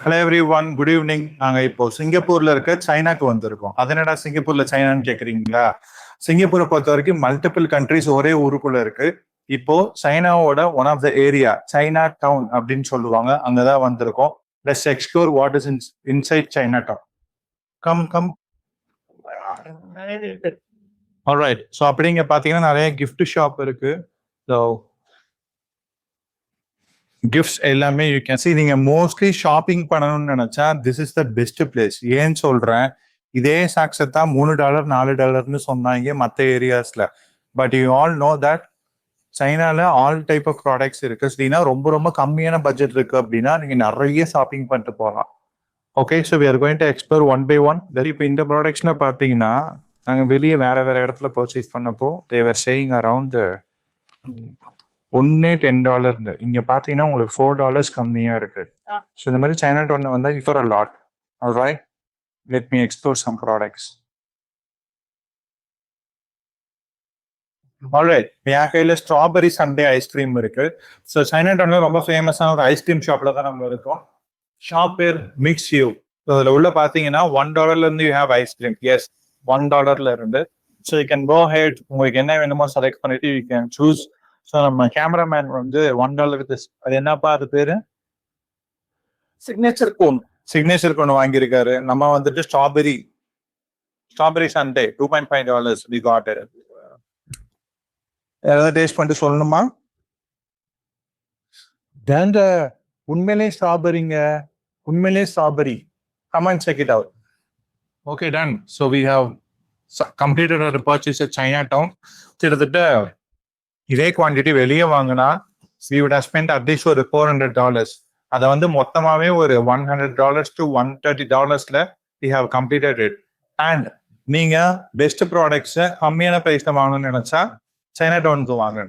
Hello every one, good evening. நாங்கள் இப்போ சிங்கப்பூர்ல இருக்க சைனாக்கு வந்திருக்கோம். அதனடா சிங்கப்பூர்ல சைனான்னு கேட்குறீங்களா? சிங்கப்பூரை பொறுத்த வரைக்கும் மல்டிபிள் கண்ட்ரிஸ் ஒரே ஊருக்குள்ள இருக்கு. இப்போ சைனாவோட one of the area Chinatown அப்படின்னு சொல்லுவாங்க, அங்கதான் வந்திருக்கோம். Let's explore what is inside Chinatown. Come come. Alright. So அப்படிங்க பார்த்தீங்கன்னா நிறைய கிஃப்ட் ஷாப் இருக்கு. ஸோ கிஃப்ட்ஸ் எல்லாமே யூ கேன் சி. நீங்க மோஸ்ட்லி ஷாப்பிங் பண்ணணும்னு நினைச்சா this is the best place. ஏன்னு சொல்றேன், இதே சாக்ஸை தான் $3 $4ன்னு சொன்னாங்க மற்ற ஏரியாஸ்ல. But you all know that சைனால ஆல் டைப் ஆஃப் ப்ராடக்ட்ஸ் இருக்கு. அப்படின்னா ரொம்ப ரொம்ப கம்மியான பட்ஜெட் இருக்கு அப்படின்னா நீங்க நிறைய ஷாப்பிங் பண்ணிட்டு போகலாம். Okay, so we are going to explore one by one. இப்போ இந்த ப்ராடக்ட்ஸ்ல பார்த்தீங்கன்னா நாங்கள் வெளியே வேற வேற இடத்துல பர்ச்சேஸ் பண்ணப்போ தேவர் சேயிங் அரவுண்ட் ஒன்னே $10. இங்க பாத்தீங்கன்னா உங்களுக்கு $4 கம்மியா இருக்கு. ஸோ இந்த மாதிரி சைனா டவுன் வந்தா for a lot. Alright, let me explore some products. Alright, என் கையில ஸ்ட்ராபெரி சண்டே ஐஸ்கிரீம் இருக்கு. ஸோ சைனா டவுன்ல ரொம்ப ஃபேமஸான ஒரு ஐஸ்கிரீம் ஷாப்ல தான் நம்ம இருக்கோம். ஷாப் பேர் மிக்ஸ் யூ. அதுல உள்ள பாத்தீங்கன்னா $1 இருந்து யூ ஹேவ் ஐஸ்கிரீம். எஸ், $1 இருந்து. So you can go ahead, உங்களுக்கு என்ன வேணுமோ செலக்ட் பண்ணிட்டு யூ கேன் சூஸ். ஸோ நம்ம கேமராமேன் வந்து $1 அது என்னப்பா அது பேரு, சிக்னேச்சர் கோன் வாங்கியிருக்காரு. நம்ம வந்துட்டு strawberry sundae $2.5 we got it. ஏதாவது டேஸ்ட் பண்ணிட்டு சொல்லணுமா? டேண்ட உண்மையிலே strawberry. Come and check it out. Okay, done. So we have completed our purchase at Chinatown. கிட்டத்தட்ட இதே குவான்டிட்டி வெளியே வாங்கினா we would have spent at least ஒரு $400. அதை வந்து மொத்தமாவே ஒரு $100 to $130 we have completed it. And நீங்க பெஸ்ட் ப்ராடக்ட்ஸை கம்மியான பிரைஸ்ல வாங்கணும்னு நினைச்சா சைனா டவுனுக்கு வாங்க.